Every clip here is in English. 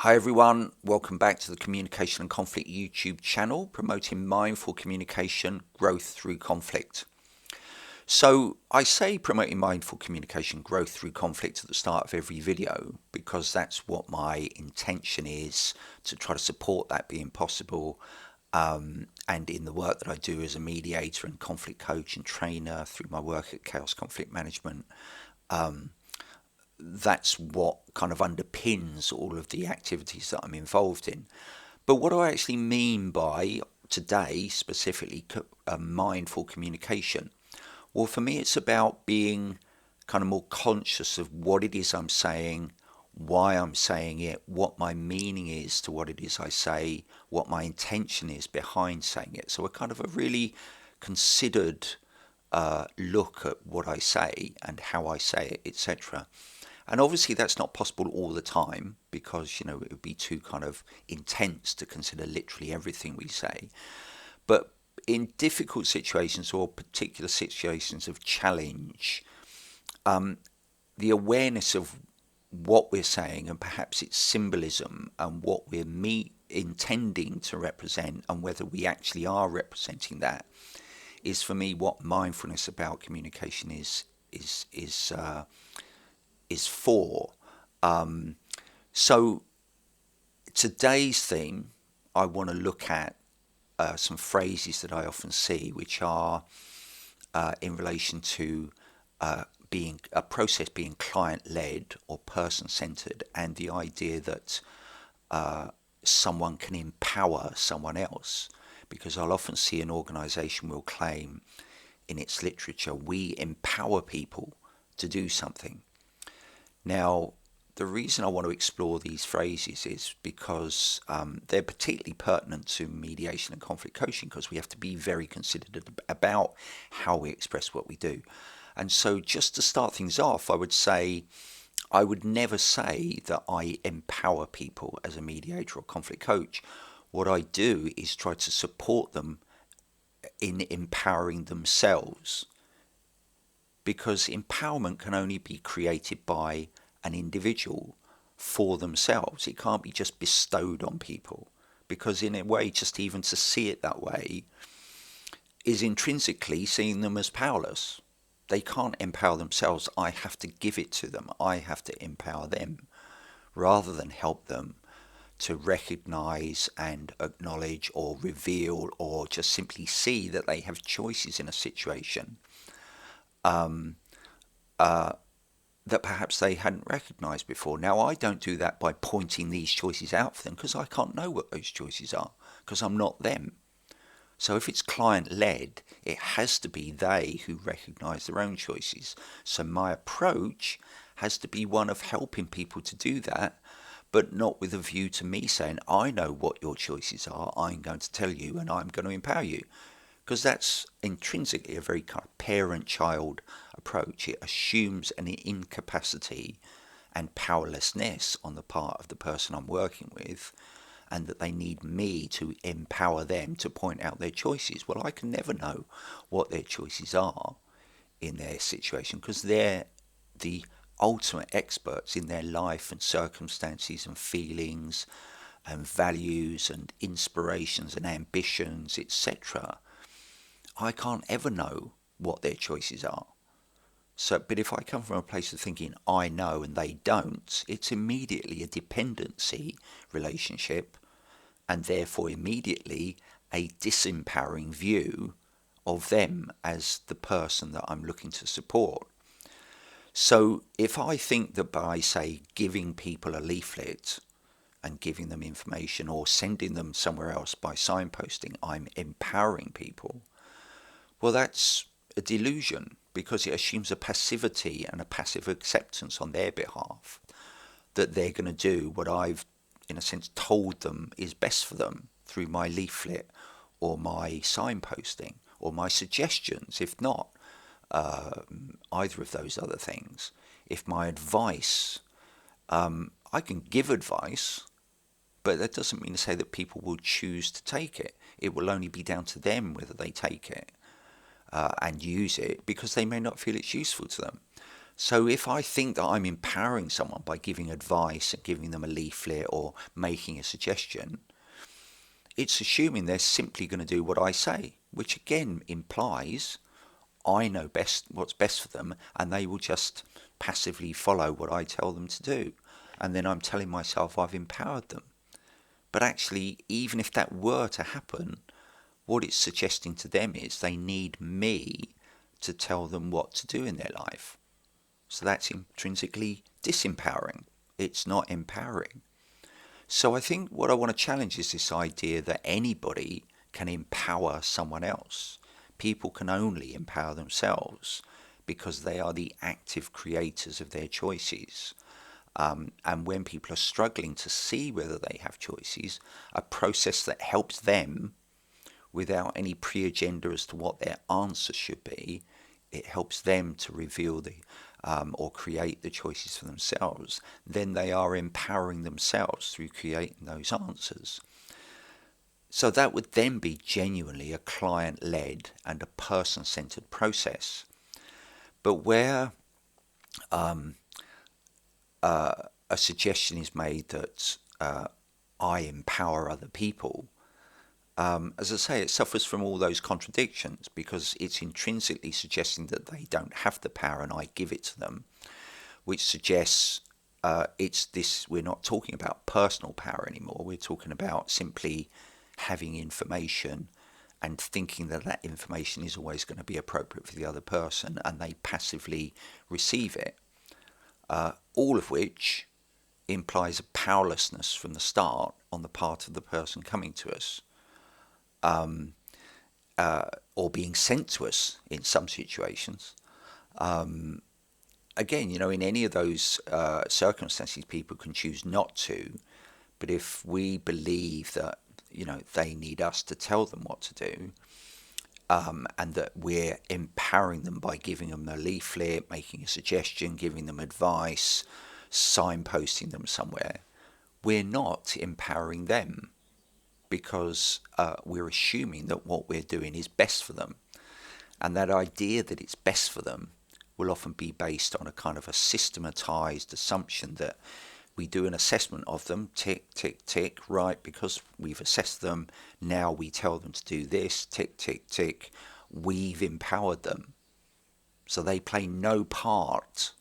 Hi everyone, welcome back to the Communication and Conflict YouTube channel, promoting mindful communication, growth through conflict. So I say promoting mindful communication, growth through conflict at the start of every video because that's what my intention is, to try to support that being possible. And in the work that I do as a mediator and conflict coach and trainer through my work at Chaos Conflict Management, that's what kind of underpins all of the activities that I'm involved in. But what do I actually mean by today, specifically mindful communication? Well, for me, it's about being kind of more conscious of what it is I'm saying, why I'm saying it, what my meaning is to what it is I say, what my intention is behind saying it. So a kind of a really considered look at what I say and how I say it, etc. And obviously that's not possible all the time because, it would be too kind of intense to consider literally everything we say. But in difficult situations or particular situations of challenge, the awareness of what we're saying and perhaps its symbolism and what we're intending to represent and whether we actually are representing that is, for me, what mindfulness about communication is for. So today's theme, I want to look at some phrases that I often see, which are in relation to being a process being client-led or person-centered, and the idea that someone can empower someone else. Because I'll often see an organization will claim in its literature, we empower people to do something. Now, the reason I want to explore these phrases is because they're particularly pertinent to mediation and conflict coaching, because we have to be very considerate about how we express what we do. And so just to start things off, I would never say that I empower people as a mediator or conflict coach. What I do is try to support them in empowering themselves, because empowerment can only be created by an individual for themselves. It can't be just bestowed on people, because in a way, just even to see it that way is intrinsically seeing them as powerless. They can't empower themselves. I have to give it to them. I have to empower them rather than help them to recognize and acknowledge or reveal or just simply see that they have choices in a situation that perhaps they hadn't recognized before. Now, I don't do that by pointing these choices out for them, because I can't know what those choices are, because I'm not them. So if it's client-led, it has to be they who recognize their own choices. So my approach has to be one of helping people to do that, but not with a view to me saying, I know what your choices are, I'm going to tell you and I'm going to empower you. Because that's intrinsically a very kind of parent-child approach. It assumes an incapacity and powerlessness on the part of the person I'm working with, and that they need me to empower them to point out their choices. Well, I can never know what their choices are in their situation, because they're the ultimate experts in their life and circumstances and feelings and values and inspirations and ambitions, etc. I can't ever know what their choices are. So, but if I come from a place of thinking I know and they don't, it's immediately a dependency relationship, and therefore immediately a disempowering view of them as the person that I'm looking to support. So if I think that by, say, giving people a leaflet and giving them information or sending them somewhere else by signposting, I'm empowering people, well, that's a delusion, because it assumes a passivity and a passive acceptance on their behalf that they're going to do what I've, in a sense, told them is best for them through my leaflet or my signposting or my suggestions, if not either of those other things. If my advice, I can give advice, but that doesn't mean to say that people will choose to take it. It will only be down to them whether they take it and use it, because they may not feel it's useful to them. So if I think that I'm empowering someone by giving advice and giving them a leaflet or making a suggestion, it's assuming they're simply going to do what I say, which again implies I know best what's best for them, and they will just passively follow what I tell them to do. And then I'm telling myself I've empowered them. But actually, even if that were to happen, what it's suggesting to them is they need me to tell them what to do in their life. So that's intrinsically disempowering. It's not empowering. So I think what I want to challenge is this idea that anybody can empower someone else. People can only empower themselves because they are the active creators of their choices. And when people are struggling to see whether they have choices, a process that helps them without any pre-agenda as to what their answer should be, it helps them to reveal the or create the choices for themselves. Then they are empowering themselves through creating those answers. So that would then be genuinely a client-led and a person-centered process. But where a suggestion is made that I empower other people, as I say, it suffers from all those contradictions because it's intrinsically suggesting that they don't have the power and I give it to them, which suggests it's this, we're not talking about personal power anymore. We're talking about simply having information and thinking that that information is always going to be appropriate for the other person, and they passively receive it. All of which implies a powerlessness from the start on the part of the person coming to us. Or being sent to us in some situations. Again, in any of those circumstances, people can choose not to. But if we believe that, they need us to tell them what to do, and that we're empowering them by giving them a leaflet, making a suggestion, giving them advice, signposting them somewhere, we're not empowering them because we're assuming that what we're doing is best for them. And that idea that it's best for them will often be based on a kind of a systematized assumption that we do an assessment of them, tick, tick, tick, right, because we've assessed them, now we tell them to do this, tick, tick, tick, we've empowered them. So they play no part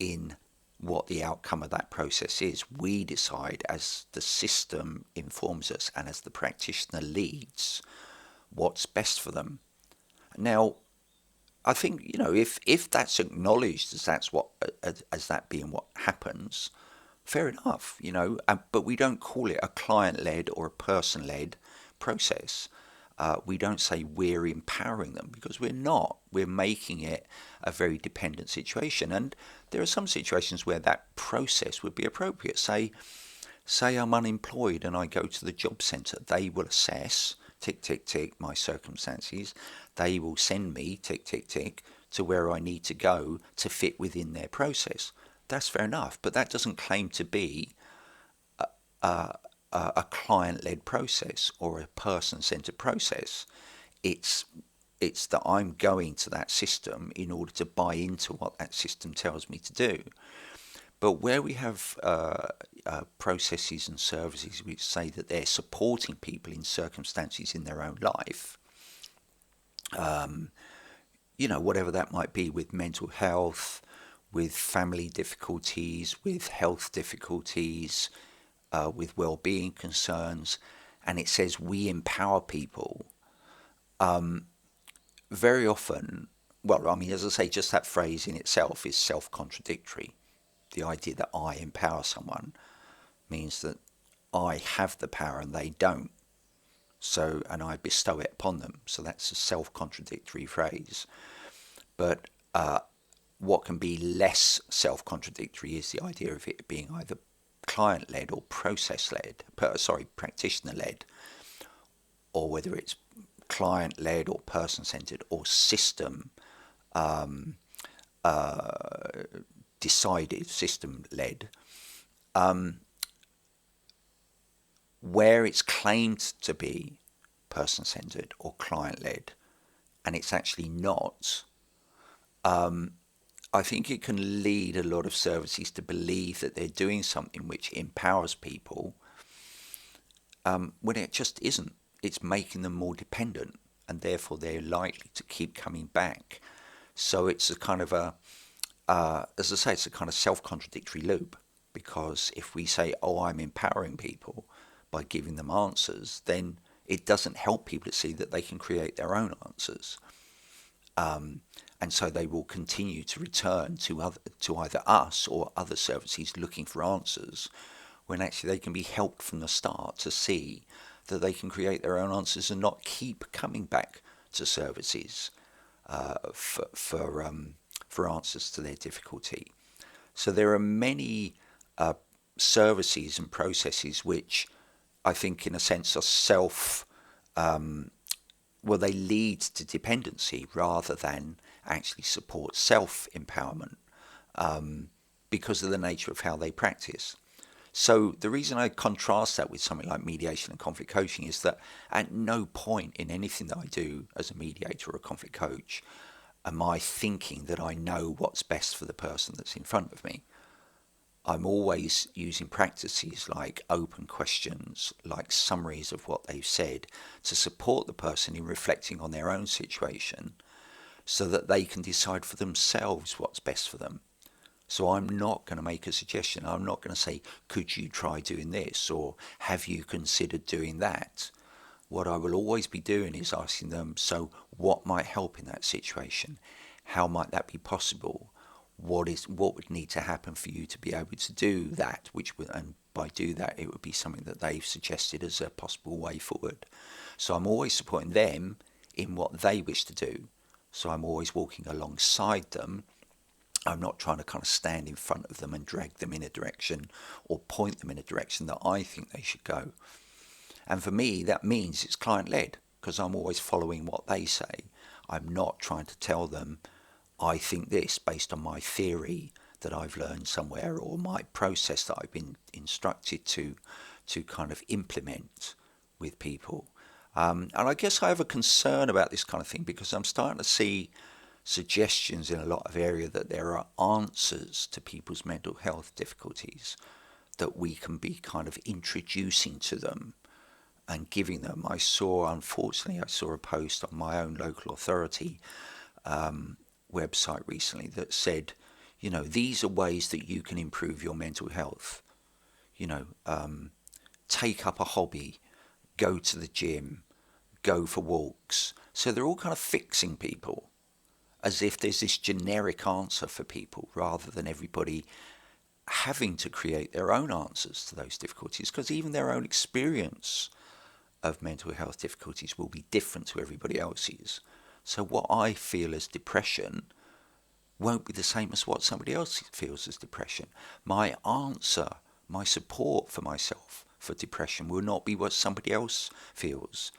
in what the outcome of that process is. We decide as the system informs us and as the practitioner leads what's best for them. Now, I think, if that's acknowledged as that being what happens, fair enough, but we don't call it a client-led or a person-led process. We don't say we're empowering them because we're not. We're making it a very dependent situation. And there are some situations where that process would be appropriate. Say I'm unemployed and I go to the job centre. They will assess, tick, tick, tick, my circumstances. They will send me, tick, tick, tick, to where I need to go to fit within their process. That's fair enough, but that doesn't claim to be a client-led process or a person-centered process. It's that I'm going to that system in order to buy into what that system tells me to do. But where we have processes and services which say that they're supporting people in circumstances in their own life, whatever that might be, with mental health, with family difficulties, with health difficulties, with well-being concerns, and it says we empower people, very often, as I say, just that phrase in itself is self-contradictory. The idea that I empower someone means that I have the power and they don't. So, and I bestow it upon them. So that's a self-contradictory phrase. But what can be less self-contradictory is the idea of it being either client-led or practitioner-led, or whether it's client-led or person-centered or system decided, system-led, where it's claimed to be person-centered or client-led and it's actually not, I think it can lead a lot of services to believe that they're doing something which empowers people, when it just isn't. It's making them more dependent, and therefore they're likely to keep coming back. So it's a kind of as I say, it's a kind of self-contradictory loop. Because if we say, "Oh, I'm empowering people by giving them answers," then it doesn't help people to see that they can create their own answers. And so they will continue to return to either us or other services looking for answers, when actually they can be helped from the start to see that they can create their own answers and not keep coming back to services for answers to their difficulty. So there are many services and processes which I think, in a sense, are they lead to dependency rather than actually support self-empowerment, because of the nature of how they practice. So the reason I contrast that with something like mediation and conflict coaching is that at no point in anything that I do as a mediator or a conflict coach am I thinking that I know what's best for the person that's in front of me. I'm always using practices like open questions, like summaries of what they've said, to support the person in reflecting on their own situation so that they can decide for themselves what's best for them. So I'm not going to make a suggestion. I'm not going to say, "Could you try doing this?" or "Have you considered doing that?" What I will always be doing is asking them, "So what might help in that situation? How might that be possible? What would need to happen for you to be able to do that?" And by do that, it would be something that they've suggested as a possible way forward. So I'm always supporting them in what they wish to do. So I'm always walking alongside them. I'm not trying to kind of stand in front of them and drag them in a direction or point them in a direction that I think they should go. And for me, that means it's client-led, because I'm always following what they say. I'm not trying to tell them, "I think this," based on my theory that I've learned somewhere or my process that I've been instructed to kind of implement with people. And I guess I have a concern about this kind of thing because I'm starting to see suggestions in a lot of areas that there are answers to people's mental health difficulties that we can be kind of introducing to them and giving them. Unfortunately, I saw a post on my own local authority website recently that said, "These are ways that you can improve your mental health. You know, take up a hobby, go to the gym, go for walks." So they're all kind of fixing people, as if there's this generic answer for people rather than everybody having to create their own answers to those difficulties, because even their own experience of mental health difficulties will be different to everybody else's. So what I feel as depression won't be the same as what somebody else feels as depression. My answer, my support for myself for depression will not be what somebody else feels.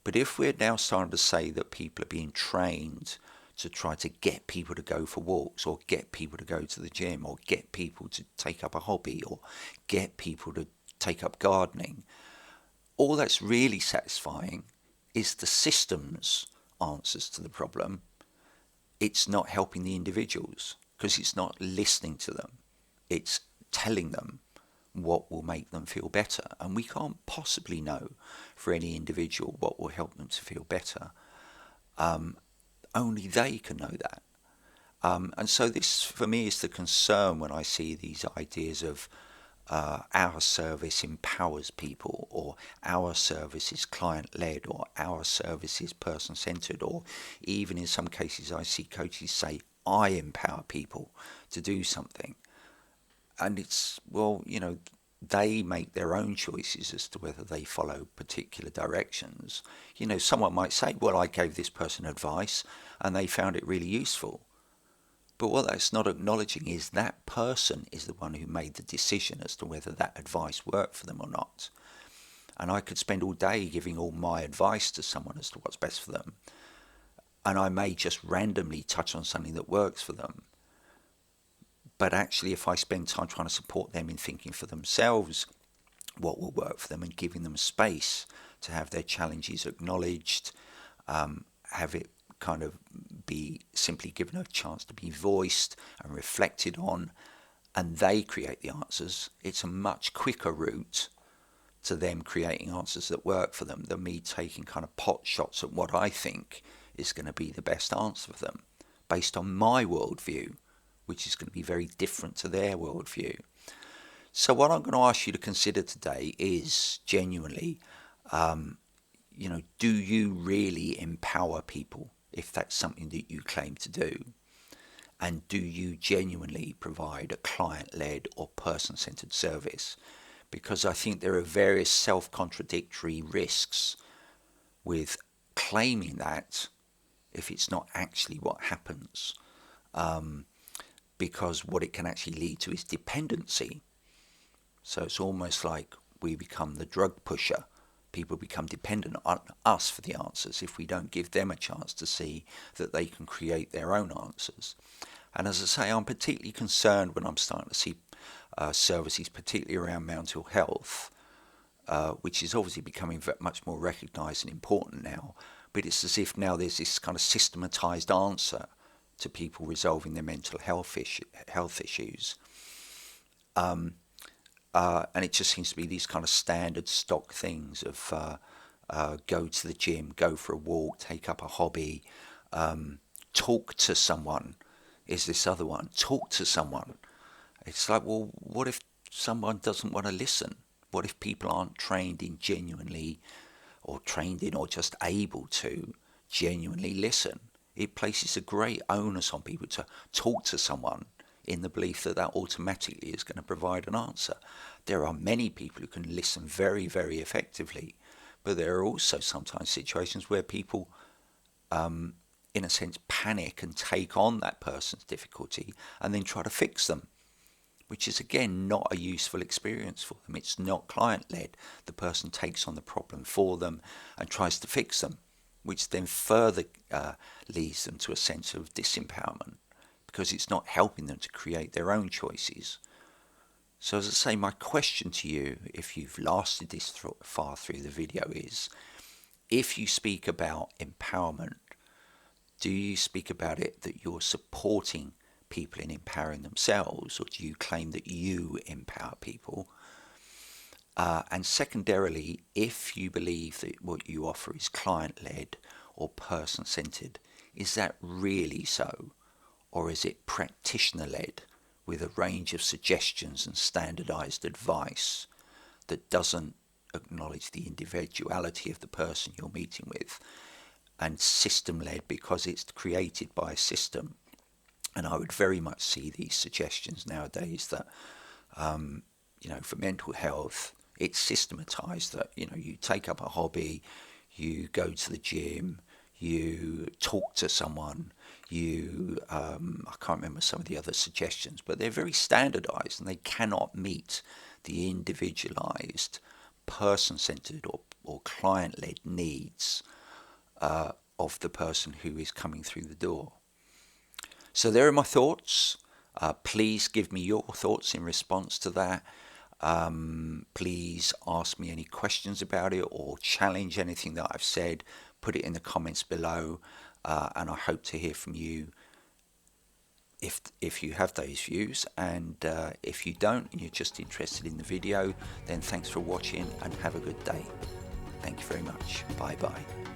But if we're now starting to say that people are being trained to try to get people to go for walks, or get people to go to the gym, or get people to take up a hobby, or get people to take up gardening, all that's really satisfying is the system's answers to the problem. It's not helping the individuals because it's not listening to them. It's telling them what will make them feel better. And we can't possibly know for any individual what will help them to feel better. Only they can know that. And so this, for me, is the concern when I see these ideas of our service empowers people, or our service is client-led, or our service is person-centered, or even in some cases I see coaches say, "I empower people to do something." And it's, well, they make their own choices as to whether they follow particular directions. Someone might say, "Well, I gave this person advice and they found it really useful." But what that's not acknowledging is that person is the one who made the decision as to whether that advice worked for them or not. And I could spend all day giving all my advice to someone as to what's best for them. And I may just randomly touch on something that works for them. But actually, if I spend time trying to support them in thinking for themselves what will work for them, and giving them space to have their challenges acknowledged, have it kind of be simply given a chance to be voiced and reflected on, and they create the answers. It's a much quicker route to them creating answers that work for them than me taking kind of pot shots at what I think is going to be the best answer for them based on my worldview, which is going to be very different to their worldview. So what I'm going to ask you to consider today is genuinely, do you really empower people if that's something that you claim to do? And do you genuinely provide a client-led or person-centered service? Because I think there are various self-contradictory risks with claiming that if it's not actually what happens. Because what it can actually lead to is dependency. So it's almost like we become the drug pusher. People become dependent on us for the answers if we don't give them a chance to see that they can create their own answers. And as I say, I'm particularly concerned when I'm starting to see services, particularly around mental health, which is obviously becoming much more recognised and important now. But it's as if now there's this kind of systematised answer to people resolving their mental health issues. And it just seems to be these kind of standard stock things of go to the gym, go for a walk, take up a hobby, talk to someone. Is this other one? Talk to someone. It's like, well, what if someone doesn't want to listen? What if people aren't trained in genuinely, or trained in, or just able to genuinely listen? It places a great onus on people to talk to someone in the belief that that automatically is going to provide an answer. There are many people who can listen very, very effectively, but there are also sometimes situations where people, in a sense, panic and take on that person's difficulty and then try to fix them, which is again not a useful experience for them. It's not client-led. The person takes on the problem for them and tries to fix them, which then further leads them to a sense of disempowerment because it's not helping them to create their own choices. So as I say, my question to you, if you've lasted this far through the video, is if you speak about empowerment, do you speak about it that you're supporting people in empowering themselves, or do you claim that you empower people? And secondarily, if you believe that what you offer is client-led or person-centered, is that really so? Or is it practitioner-led with a range of suggestions and standardized advice that doesn't acknowledge the individuality of the person you're meeting with, and system-led because it's created by a system? And I would very much see these suggestions nowadays that, for mental health, it's systematized that, you take up a hobby, you go to the gym, you talk to someone, I can't remember some of the other suggestions, but they're very standardized and they cannot meet the individualized, person-centered or client-led needs of the person who is coming through the door. So there are my thoughts. Please give me your thoughts in response to that. Please ask me any questions about it or challenge anything that I've said. Put it in the comments below, and I hope to hear from you if you have those views. And if you don't and you're just interested in the video, then thanks for watching and have a good day. Thank you very much. Bye bye.